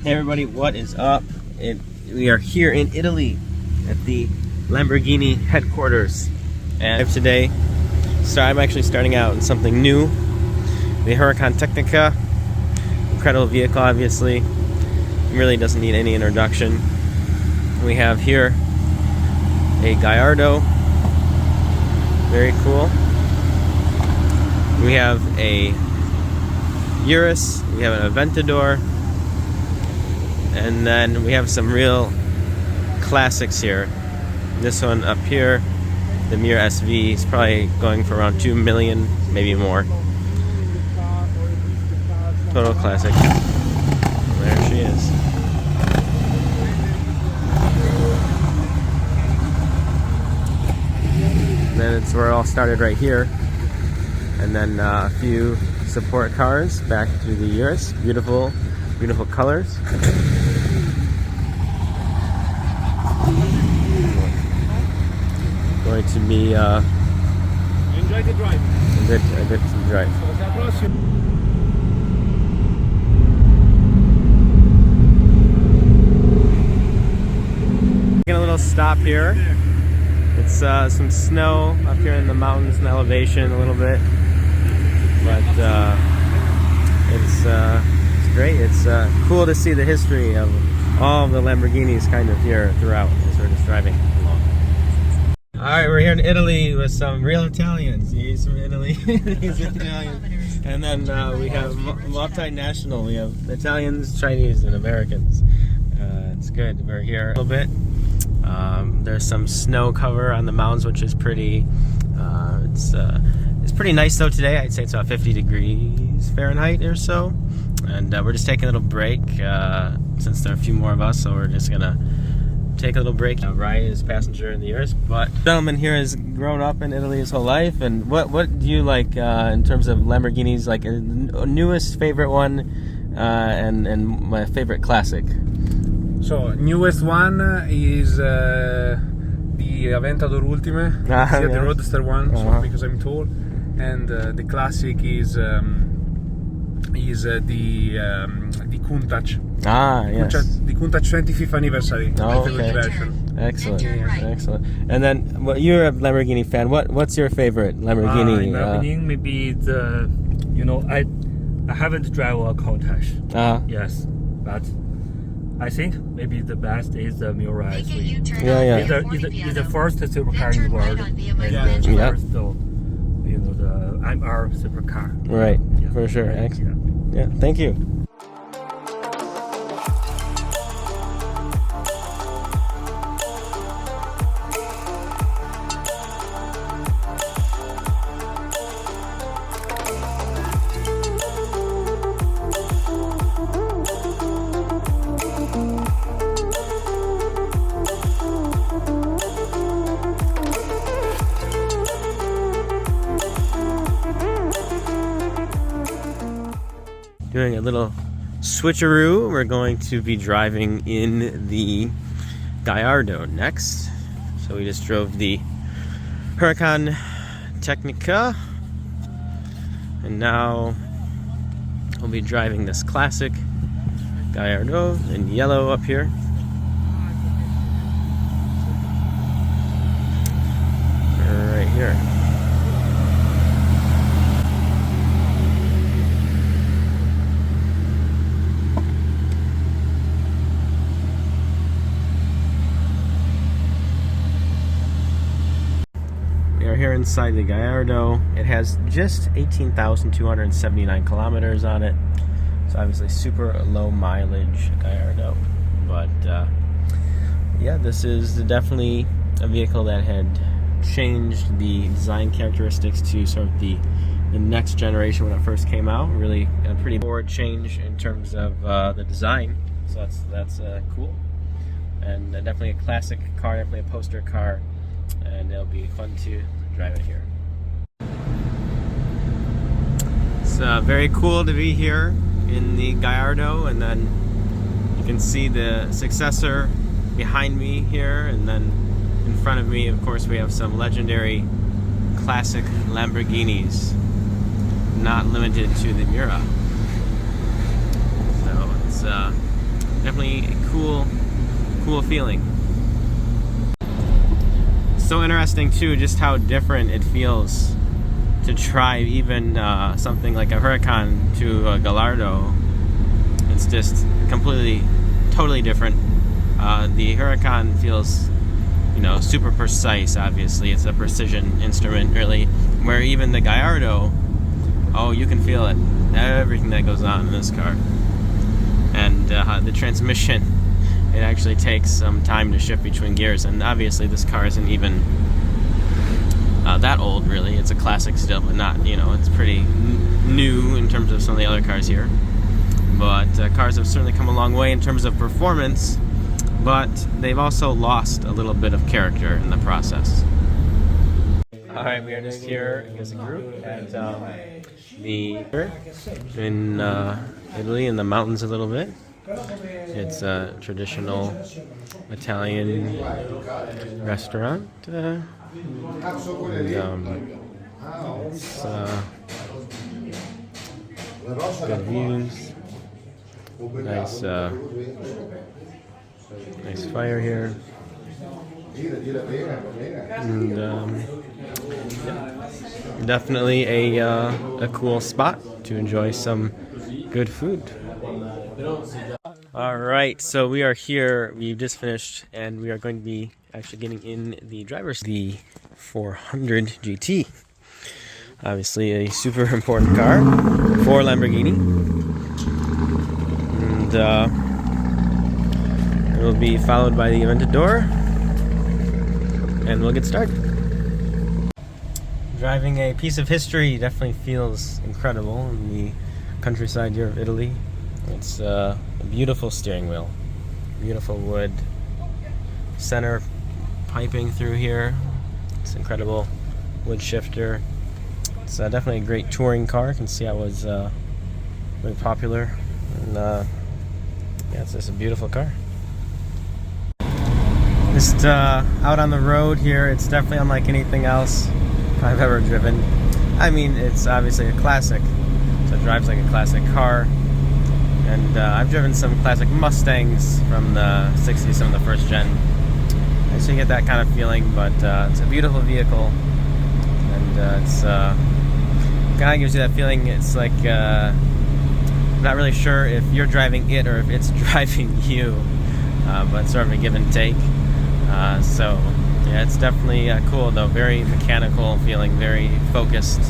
Hey everybody, what is up? We are here in Italy at the Lamborghini headquarters. And today, so I'm actually starting out in something new. The Huracan Tecnica. Incredible vehicle, obviously. It really doesn't need any introduction. We have here a Gallardo. Very cool. We have a Urus. We have an Aventador. And then we have some real classics here. This one up here, the Miura SV, is probably going for around 2 million, maybe more. Total classic. There she is. Then it's where it all started right here. And then a few support cars back to the Urus. Beautiful, beautiful colors. Going to be enjoy the drive. A bit to drive. Taking a little stop here. It's some snow up here in the mountains and elevation a little bit, but it's great. It's cool to see the history of all of the Lamborghinis kind of here throughout as we're just driving along. Alright, we're here in Italy with some real Italians. He's from Italy. He's Italian. And then we have multinational. We have Italians, Chinese, and Americans. It's good. We're here a little bit. There's some snow cover on the mountains, which is pretty. It's pretty nice though today. I'd say it's about 50 degrees Fahrenheit or so. And we're just taking a little break since there are a few more of us, so we're just gonna take a little break. Ryan is passenger in the Urus, but the gentleman here has grown up in Italy his whole life. And what do you like in terms of Lamborghinis? Like a newest favorite one and my favorite classic. So newest one is the Aventador Ultime, the Roadster one, so because I'm tall, and the classic is the Countach. Yes. The Countach 25th anniversary. Okay. Version. Excellent, excellent. And then, well, you're a Lamborghini fan. What's your favorite Lamborghini? Lamborghini, maybe the, I haven't driven a Countach. Yes, but I think maybe the best is the Miura SV. It's the first supercar in the world, and the first, the MR supercar. Right, yeah. For sure. Excellent. Yeah, thank you. Doing a little switcheroo. We're going to be driving in the Gallardo next. So we just drove the Huracan Tecnica, and now we'll be driving this classic Gallardo in yellow up here. Right here. Here inside the Gallardo. It has just 18,279 kilometers on it, so obviously super low mileage Gallardo, but yeah, this is definitely a vehicle that had changed the design characteristics to sort of the next generation when it first came out. Really a pretty forward change in terms of the design, so that's cool, and definitely a classic car, definitely a poster car, and it'll be fun to drive it here. It's very cool to be here in the Gallardo, and then you can see the successor behind me here, and then in front of me, of course, we have some legendary classic Lamborghinis, not limited to the Miura. So it's definitely a cool feeling. So interesting too, just how different it feels to drive even something like a Huracan to a Gallardo. It's just completely, totally different. The Huracan feels, you know, super precise. Obviously, it's a precision instrument, really. Where even the Gallardo, oh, you can feel it, everything that goes on in this car. And the transmission, it actually takes some time to shift between gears. And obviously, this car isn't even that old, really. It's a classic still, but not, you know, it's pretty new in terms of some of the other cars here. But cars have certainly come a long way in terms of performance, but they've also lost a little bit of character in the process. Alright, we are just here as a group at in Italy, in the mountains a little bit. It's a traditional Italian restaurant. And, it's good views. Nice fire here. And yeah, definitely a cool spot to enjoy some good food. Alright, so we are here, we've just finished, and we are going to be actually getting in the driver's the 400 GT. Obviously a super important car for Lamborghini. And it will be followed by the Aventador, and we'll get started. Driving a piece of history definitely feels incredible in the countryside here of Italy. It's a beautiful steering wheel, beautiful wood, center piping through here. It's incredible wood shifter. It's definitely a great touring car. You can see how it was very popular. And yeah, it's just a beautiful car. Just out on the road here, it's definitely unlike anything else I've ever driven. I mean, it's obviously a classic, so it drives like a classic car. And I've driven some classic Mustangs from the 60s, some of the first gen. So you get that kind of feeling, but it's a beautiful vehicle. And it's kind of gives you that feeling, it's like, not really sure if you're driving it or if it's driving you, but sort of a give and take. So yeah, it's definitely cool though, very mechanical feeling, very focused,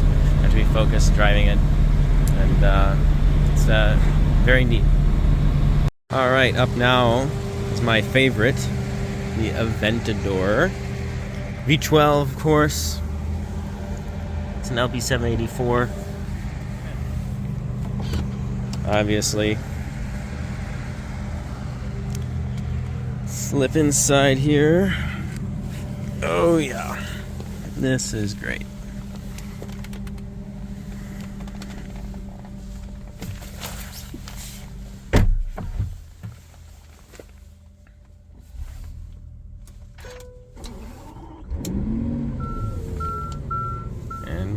have to be focused driving it, and it's very neat. Alright, up now is my favorite, the Aventador. V12, of course. It's an LP784. Obviously. Slip inside here. Oh yeah. This is great.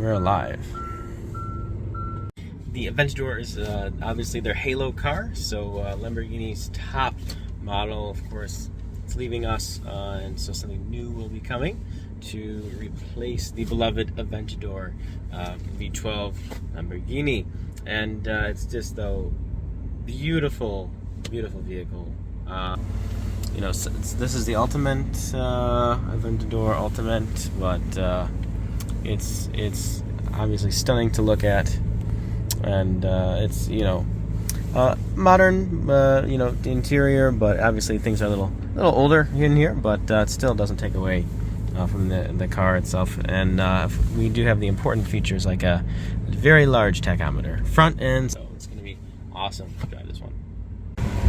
We're alive. The Aventador is obviously their halo car, so Lamborghini's top model, of course, it's leaving us, and so something new will be coming to replace the beloved Aventador V12 Lamborghini. And it's just though beautiful, beautiful vehicle. You know, so this is the ultimate Aventador Ultimate, but it's obviously stunning to look at, and it's, you know, modern, you know, the interior, but obviously things are a little older in here, but it still doesn't take away from the car itself. And we do have the important features like a very large tachometer, front end, so it's going to be awesome to drive this one.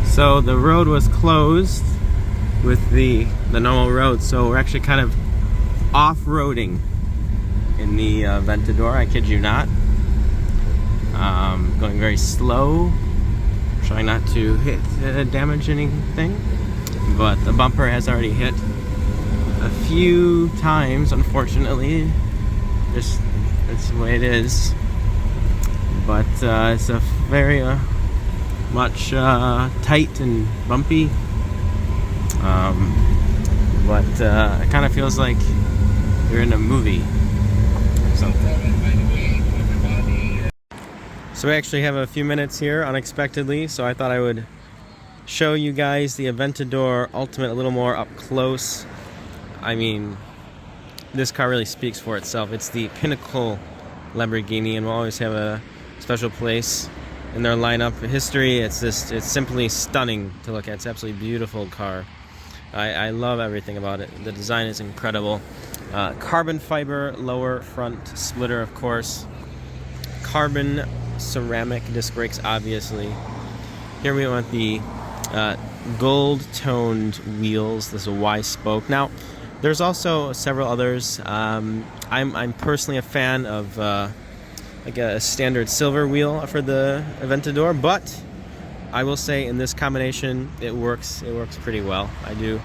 So the road was closed with the normal road, so we're actually kind of off-roading in the Aventador, I kid you not. Going very slow, trying not to damage anything, but the bumper has already hit a few times, unfortunately. Just, that's the way it is. But it's a very much tight and bumpy, but it kind of feels like you're in a movie or something. So we actually have a few minutes here unexpectedly, so I thought I would show you guys the Aventador Ultimate a little more up close. I mean, this car really speaks for itself. It's the pinnacle Lamborghini and will always have a special place in their lineup. History, it's simply stunning to look at. It's an absolutely beautiful car. I love everything about it. The design is incredible. Carbon fiber lower front splitter, of course. Carbon ceramic disc brakes, obviously. Here we went the gold toned wheels. This is a Y spoke. Now, there's also several others. I'm personally a fan of like a standard silver wheel for the Aventador, but I will say in this combination it works pretty well. I do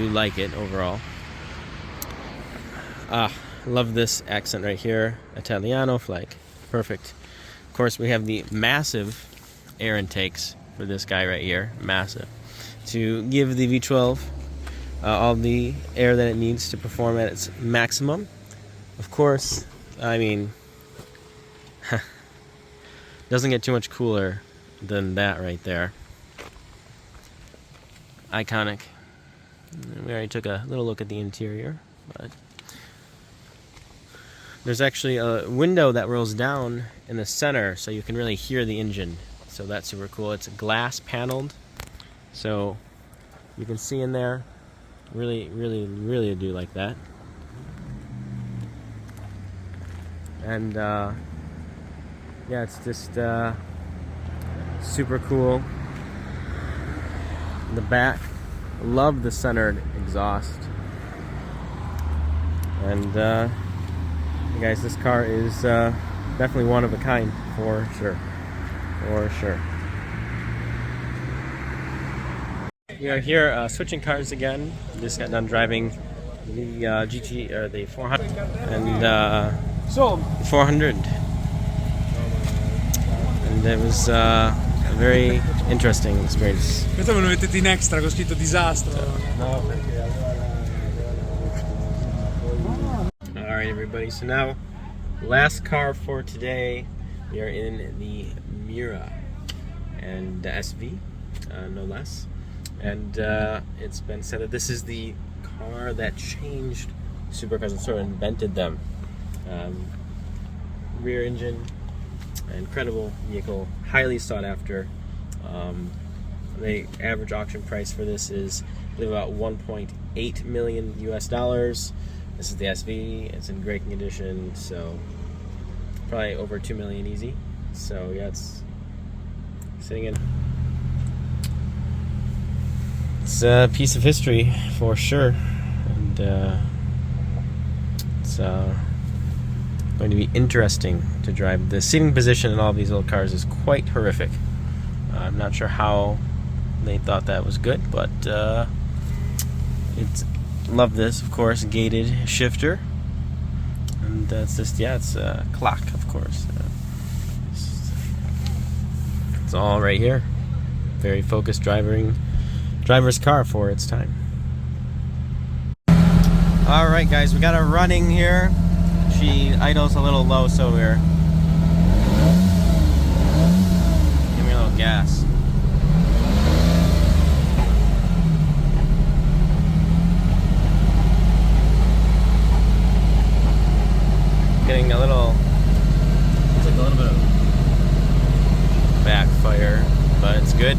like it overall. Love this accent right here, Italiano flag, perfect. Of course, we have the massive air intakes for this guy right here, massive, to give the V12 all the air that it needs to perform at its maximum. Of course, I mean, doesn't get too much cooler than that right there. Iconic. We already took a little look at the interior, but there's actually a window that rolls down in the center so you can really hear the engine. So that's super cool. It's glass paneled, so you can see in there. Really do like that. And yeah, it's just super cool. In the back, love the centered exhaust. And guys, this car is definitely one of a kind, for sure. For sure. We are here switching cars again. Just got done driving the GT or the 400 and 400, and it was a very interesting experience. Questo me lo mettete in extra con scritto disastro. All right, everybody. So now, last car for today. We are in the Miura and the SV, no less. And it's been said that this is the car that changed supercars and sort of invented them. Rear engine, incredible vehicle, highly sought after. The average auction price for this is, I believe, about $1.8 million US. This is the SV. It's in great condition, so probably over $2 million easy. So yeah, it's sitting in. It's a piece of history for sure, and it's going to be interesting to drive. The seating position in all of these little cars is quite horrific. I'm not sure how they thought that was good, but it's love this, of course, gated shifter, and that's just, yeah, it's a clock, of course. It's all right here. Very focused driver's car for its time. All right, guys, we got her running here. She idles a little low, so we're give me a little gas. Getting a little, it's like a little bit of backfire, but it's good.